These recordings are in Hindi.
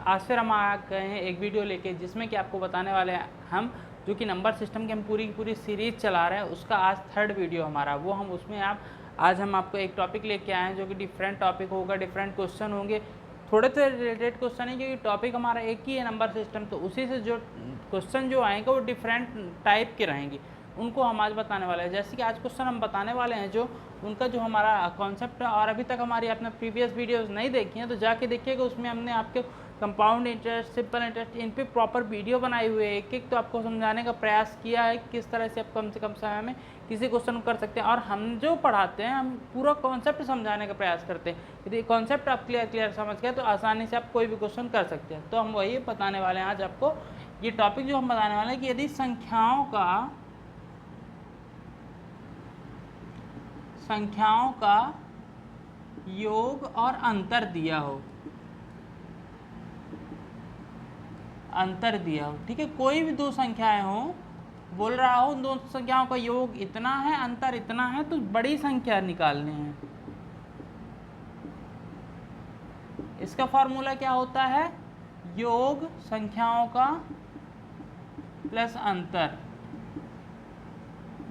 आज फिर हम आ गए हैं एक वीडियो लेके, जिसमें कि आपको बताने वाले हैं हम जो कि नंबर सिस्टम की हम पूरी की पूरी सीरीज़ चला रहे हैं। उसका आज थर्ड वीडियो हमारा वो हम उसमें आज हम आपको एक टॉपिक लेके आए हैं जो कि डिफरेंट टॉपिक होगा, डिफरेंट क्वेश्चन होंगे, थोड़े से रिलेटेड क्वेश्चन है क्योंकि टॉपिक हमारा एक ही है नंबर सिस्टम। तो उसी से जो क्वेश्चन जो आएंगे वो डिफरेंट टाइप के रहेंगे, उनको हम आज बताने वाले हैं। जैसे कि आज क्वेश्चन हम बताने वाले हैं जो उनका जो हमारा कॉन्सेप्ट है, और अभी तक हमारी आपने प्रीवियस वीडियोस नहीं देखी हैं तो जाके देखिएगा, उसमें हमने आपके कंपाउंड इंटरेस्ट, सिंपल इंटरेस्ट, इन पे प्रॉपर वीडियो बनाई हुई है। एक एक तो आपको समझाने का प्रयास किया है किस तरह से आप कम से कम समय में किसी क्वेश्चन को कर सकते हैं। और हम जो पढ़ाते हैं हम पूरा कॉन्सेप्ट समझाने का प्रयास करते हैं। यदि कॉन्सेप्ट आप क्लियर समझ गए तो आसानी से आप कोई भी क्वेश्चन कर सकते हैं। तो हम वही बताने वाले हैं आज आपको। ये टॉपिक जो हम बताने वाले हैं कि यदि संख्याओं का योग और अंतर दिया हो, ठीक है, कोई भी दो संख्याएं हो, बोल रहा हो उन दो संख्याओं का योग इतना है, अंतर इतना है, तो बड़ी संख्या निकालनी है। इसका फॉर्मूला क्या होता है? योग संख्याओं का प्लस अंतर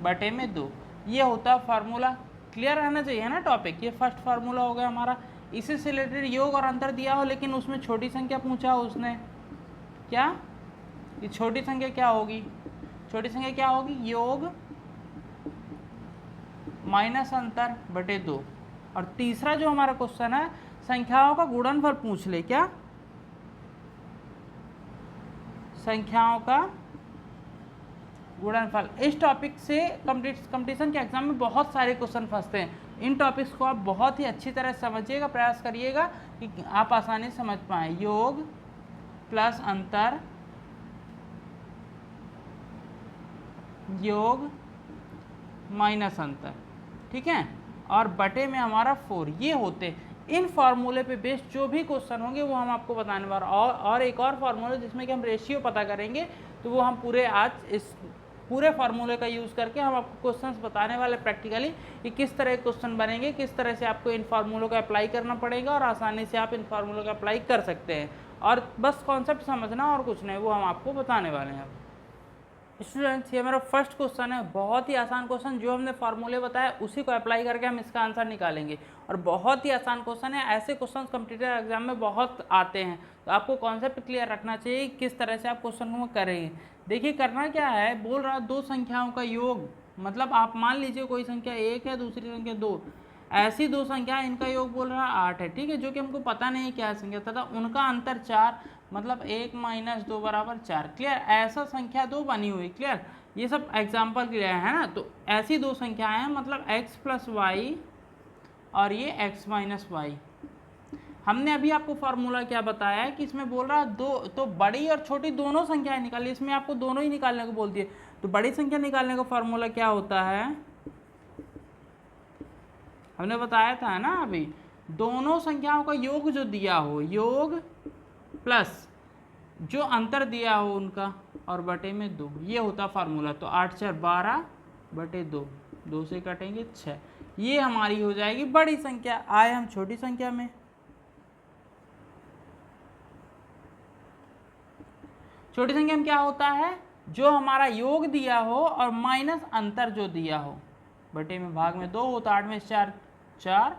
बटे में 2, ये होता है फार्मूला। क्लियर रहना चाहिए ना टॉपिक। ये फर्स्ट फार्मूला हो गया हमारा। इसी से रिलेटेड योग और अंतर दिया हो लेकिन उसमें छोटी संख्या पूछा हो उसने, क्या ये छोटी संख्या क्या होगी? छोटी संख्या क्या होगी? योग माइनस अंतर बटे 2। और तीसरा जो हमारा क्वेश्चन है, संख्याओं का गुणनफल पूछ ले। क्या? संख्याओं का गुणनफल। इस टॉपिक से कंपटीशन के एग्जाम में बहुत सारे क्वेश्चन फंसते हैं। इन टॉपिक्स को आप बहुत ही अच्छी तरह समझिएगा, प्रयास करिएगा कि आप आसानी से समझ पाएँ। योग प्लस अंतर, योग माइनस अंतर, ठीक है, और बटे में हमारा 4, ये होते। इन फार्मूले पे बेस्ड जो भी क्वेश्चन होंगे वो हम आपको बताने वाले। और एक और फार्मूला जिसमें कि हम रेशियो पता करेंगे, तो वो हम पूरे आज इस पूरे फार्मूले का यूज़ करके हम आपको क्वेश्चंस बताने वाले प्रैक्टिकली कि किस तरह के क्वेश्चन बनेंगे, किस तरह से आपको इन फार्मूलों का अप्लाई करना पड़ेगा और आसानी से आप इन फार्मूलों का अप्लाई कर सकते हैं। और बस कॉन्सेप्ट समझना और कुछ नहीं, वो हम आपको बताने वाले हैं। स्टूडेंट्स, ये मेरा फर्स्ट क्वेश्चन है, बहुत ही आसान क्वेश्चन। जो हमने फार्मूले बताया उसी को अप्लाई करके हम इसका आंसर निकालेंगे। और बहुत ही आसान क्वेश्चन है। ऐसे क्वेश्चन कॉम्पिटिटिव एग्जाम में बहुत आते हैं, तो आपको कॉन्सेप्ट क्लियर रखना चाहिए किस तरह से आप क्वेश्चन को करेंगे। देखिए करना क्या है, बोल रहा दो संख्याओं का योग, मतलब आप मान लीजिए कोई संख्या 1 है, दूसरी संख्या 2, ऐसी दो संख्या, इनका योग बोल रहा है 8 है, ठीक है, जो कि हमको पता नहीं क्या संख्या, तथा उनका अंतर 4, मतलब 1 माइनस 2 बराबर 4। क्लियर? ऐसा संख्या दो बनी हुई। क्लियर? ये सब एग्जाम्पल के लिए है ना। तो ऐसी दो संख्याएं हैं, मतलब x प्लस वाई और ये x माइनस वाई। हमने अभी आपको फार्मूला क्या बताया है कि इसमें बोल रहा है दो, तो बड़ी और छोटी दोनों संख्याएं निकाली। इसमें आपको दोनों ही निकालने को बोल दिए। तो बड़ी संख्या निकालने का फार्मूला क्या होता है? हमने बताया था ना अभी, दोनों संख्याओं का योग जो दिया हो, योग प्लस जो अंतर दिया हो उनका, और बटे में 2, ये होता फार्मूला। तो 8 4 12 बटे 2, 2 से कटेंगे 6, ये हमारी हो जाएगी बड़ी संख्या। आए हम छोटी संख्या में। छोटी संख्या में क्या होता है? जो हमारा योग दिया हो और माइनस अंतर जो दिया हो, बटे में भाग में 2 होता। 8 में 4 4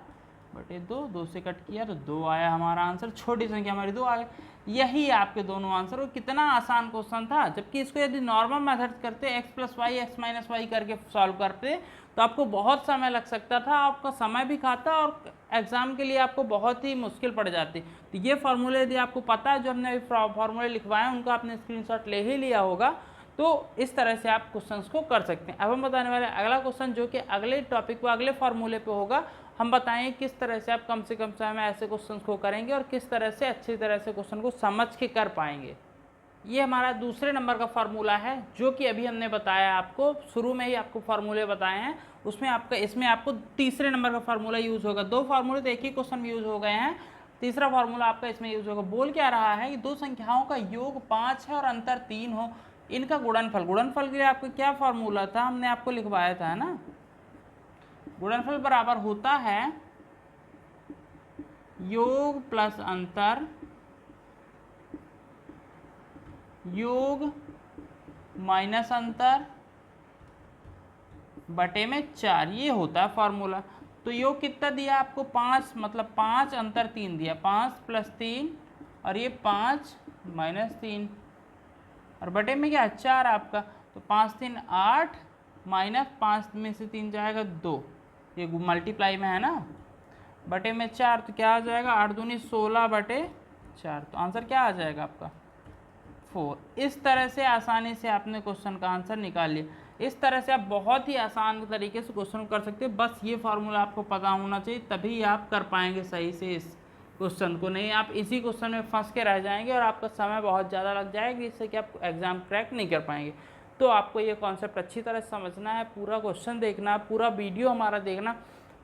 बटे 2, 2 से कट किया तो 2 आया हमारा आंसर। छोटी संख्या हमारी 2 आ गई। यही आपके दोनों आंसर। और कितना आसान क्वेश्चन था। जबकि इसको यदि नॉर्मल मेथड करते, x plus Y X minus Y करके सॉल्व करते, तो आपको बहुत समय लग सकता था, आपका समय भी खाता और एग्जाम के लिए आपको बहुत ही मुश्किल पड़ जाती। तो ये फार्मूले यदि आपको पता है, जो हमने अभी फार्मूले लिखवाए हैं उनका आपने स्क्रीनशॉट ले ही लिया होगा, तो इस तरह से आप क्वेश्चंस को कर सकते हैं। अब हम बताने वाले अगला क्वेश्चन, जो कि अगले टॉपिक पर अगले फार्मूले पे होगा। हम बताएं किस तरह से आप कम से कम समय में ऐसे क्वेश्चंस को करेंगे और किस तरह से अच्छी तरह से क्वेश्चन को समझ के कर पाएंगे। ये हमारा दूसरे नंबर का फार्मूला है, जो कि अभी हमने बताया आपको, शुरू में ही आपको फार्मूले बताए हैं। उसमें आपका इसमें आपको तीसरे नंबर का फार्मूला यूज़ होगा। दो फार्मूले तो एक ही क्वेश्चन में यूज़ हो गए हैं, तीसरा फार्मूला आपका इसमें यूज़ होगा। बोल क्या रहा है कि दो संख्याओं का योग 5 है और अंतर 3 हो, इनका गुणनफल। गुणनफल के लिए आपका क्या फार्मूला था? हमने आपको लिखवाया था ना, गुणनफल बराबर होता है योग प्लस अंतर योग माइनस अंतर बटे में 4, ये होता है फॉर्मूला। तो योग कितना दिया आपको 5, मतलब 5 अंतर 3 दिया, 5 + 3 और ये 5 - 3 और बटे में क्या 4 आपका। तो 5 3 8 -5 में से 3 जाएगा 2, ये मल्टीप्लाई में है ना, बटे में 4 तो क्या आ जाएगा 8 दूनी 16 बटे 4, तो आंसर क्या आ जाएगा आपका 4। इस तरह से आसानी से आपने क्वेश्चन का आंसर निकाल लिया। इस तरह से आप बहुत ही आसान तरीके से क्वेश्चन कर सकते हैं, बस ये फार्मूला आपको पता होना चाहिए, तभी आप कर पाएंगे सही से इस क्वेश्चन को। नहीं आप इसी क्वेश्चन में फंस के रह जाएंगे और आपका समय बहुत ज़्यादा लग जाएगा, जिससे कि आप एग्ज़ाम क्रैक नहीं कर पाएंगे। तो आपको ये कॉन्सेप्ट अच्छी तरह से समझना है, पूरा क्वेश्चन देखना, पूरा वीडियो हमारा देखना।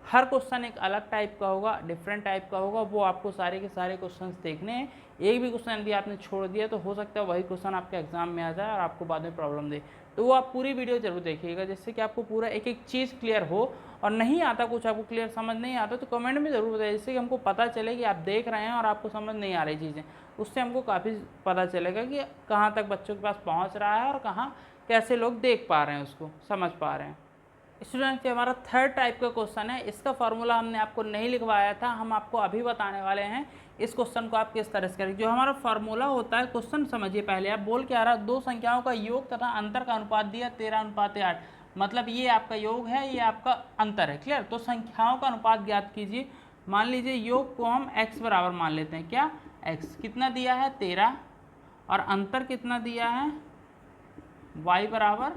हर क्वेश्चन एक अलग टाइप का होगा, डिफरेंट टाइप का होगा, वो आपको सारे के सारे क्वेश्चंस देखने हैं। एक भी क्वेश्चन यदि आपने छोड़ दिया तो हो सकता है वही क्वेश्चन आपके एग्जाम में आ जाए और आपको बाद में प्रॉब्लम दे। तो वो आप पूरी वीडियो जरूर देखिएगा, जिससे कि आपको पूरा एक एक चीज़ क्लियर हो। और नहीं आता कुछ, आपको क्लियर समझ नहीं आता तो कमेंट में ज़रूर बताइए, जिससे कि हमको पता चले कि आप देख रहे हैं और आपको समझ नहीं आ रही चीज़ें। उससे हमको काफ़ी पता चलेगा कि कहाँ तक बच्चों के पास पहुँच रहा है और कहाँ कैसे लोग देख पा रहे हैं, उसको समझ पा रहे हैं। स्टूडेंट, ये हमारा थर्ड टाइप का क्वेश्चन है। इसका फार्मूला हमने आपको नहीं लिखवाया था, हम आपको अभी बताने वाले हैं इस क्वेश्चन को आप किस तरह से करेंगे। जो हमारा फार्मूला होता है, क्वेश्चन समझिए पहले आप, बोल के आ रहा दो संख्याओं का योग तथा अंतर का अनुपात दिया 13:8, मतलब ये आपका योग है, ये आपका अंतर है। क्लियर। तो संख्याओं का अनुपात ज्ञात कीजिए। मान लीजिए योग को हम x बराबर मान लेते हैं, क्या x कितना दिया है 13 और अंतर कितना दिया है y बराबर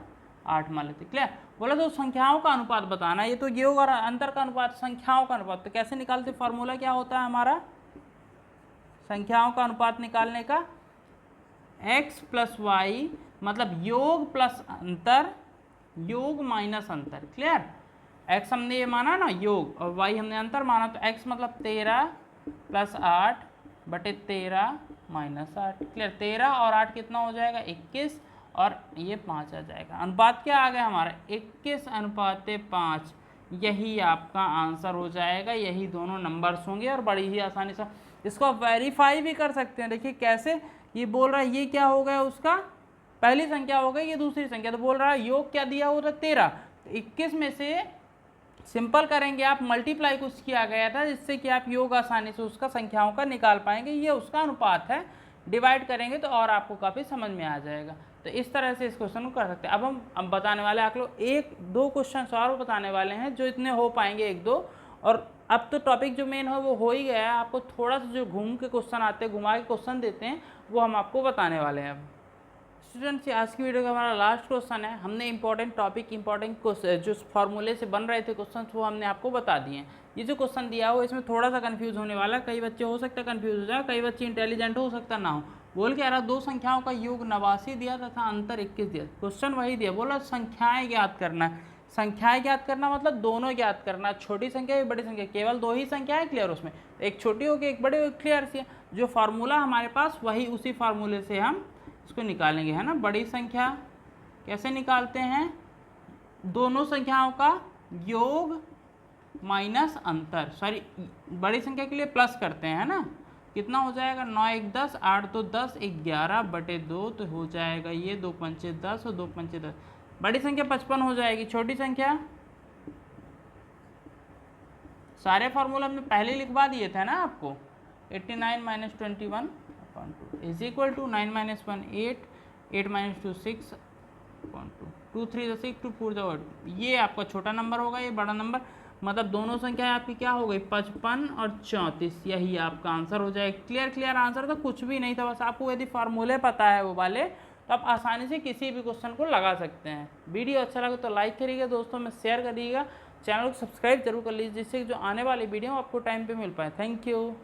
8 मान लेते। क्लियर। बोला तो संख्याओं का अनुपात बताना, ये तो योग और अंतर का अनुपात, संख्याओं का अनुपात। तो कैसे निकालते, फॉर्मूला क्या होता है हमारा संख्याओं का अनुपात निकालने का, x + y मतलब योग प्लस अंतर, योग माइनस अंतर। क्लियर। x हमने ये माना ना योग और y हमने अंतर माना, तो x मतलब 13 + 8 बटे 13 - 8। क्लियर। 13 और 8 कितना हो जाएगा 21 और ये 5 आ जाएगा। अनुपात क्या आ गया हमारा 21:5, यही आपका आंसर हो जाएगा, यही दोनों नंबर्स होंगे। और बड़ी ही आसानी से इसको आप वेरीफाई भी कर सकते हैं। देखिए कैसे, ये बोल रहा है ये क्या हो गया, उसका पहली संख्या हो गई, ये दूसरी संख्या। तो बोल रहा है योग क्या दिया हुआ था 13, तो 21 में से सिंपल करेंगे आप, मल्टीप्लाई कुछ किया गया था, जिससे कि आप योग आसानी से उसका संख्याओं का निकाल पाएंगे। ये उसका अनुपात है, डिवाइड करेंगे तो और आपको काफ़ी समझ में आ जाएगा। तो इस तरह से इस क्वेश्चन को कर सकते हैं। अब हम बताने वाले आप लोग 1-2 क्वेश्चन और बताने वाले हैं, जो इतने हो पाएंगे 1-2। और अब तो टॉपिक जो मेन है वो हो ही गया है, आपको थोड़ा सा जो घूम के क्वेश्चन आते हैं, घुमा के क्वेश्चन देते हैं, वो हम आपको बताने वाले हैं। अब स्टूडेंट्स, आज की वीडियो का हमारा लास्ट क्वेश्चन है। हमने इंपॉर्टेंट टॉपिक, इंपॉर्टेंट जो फार्मूले से बन रहे थे क्वेश्चन, वो हमने आपको बता दिए हैं। ये जो क्वेश्चन दिया हो इसमें थोड़ा सा कंफ्यूज होने वाला है, कई बच्चे हो सकता है कंफ्यूज हो जाए, कई बच्चे इंटेलिजेंट हो सकता ना हो। बोल के आ रहा दो संख्याओं का योग 89 दिया तथा अंतर 21 दिया, क्वेश्चन वही दिया, बोला संख्याएं ज्ञात करना है। संख्याएं ज्ञात करना मतलब दोनों ज्ञात करना, छोटी संख्या या बड़ी संख्या, केवल 2 ही संख्याएं। क्लियर। उसमें एक छोटी होगी एक बड़ी होगी। क्लियर से जो फार्मूला हमारे पास वही, उसी फार्मूले से हम इसको निकालेंगे, है ना। बड़ी संख्या कैसे निकालते हैं, दोनों संख्याओं का योग माइनस अंतर, सॉरी बड़ी संख्या के लिए प्लस करते हैं, है ना। कितना हो जाएगा 9 1 10, 8 2 10, 11 बटे 2, तो हो जाएगा ये 2 5 10 और 2 5 10। बड़ी संख्या 55 हो जाएगी। छोटी संख्या सारे फार्मूला हमने पहले लिखवा दिए थे ना आपको। 89 - 21 इज इक्वल टू 9 - 1 8, 8 - 2 6 2 3 6 2 4 8। ये आपका छोटा नंबर होगा, ये बड़ा नंबर, मतलब दोनों संख्या आपकी क्या हो गई 55 और 34, यही आपका आंसर हो जाएगा। क्लियर। क्लियर आंसर था, कुछ भी नहीं था, बस आपको यदि फार्मूले पता है वो वाले, तो आप आसानी से किसी भी क्वेश्चन को लगा सकते हैं। वीडियो अच्छा लगे तो लाइक करिएगा, दोस्तों में शेयर करिएगा, चैनल को सब्सक्राइब जरूर कर लीजिए, जिससे जो आने वाली वीडियो आपको टाइम पे मिल पाए। Thank you.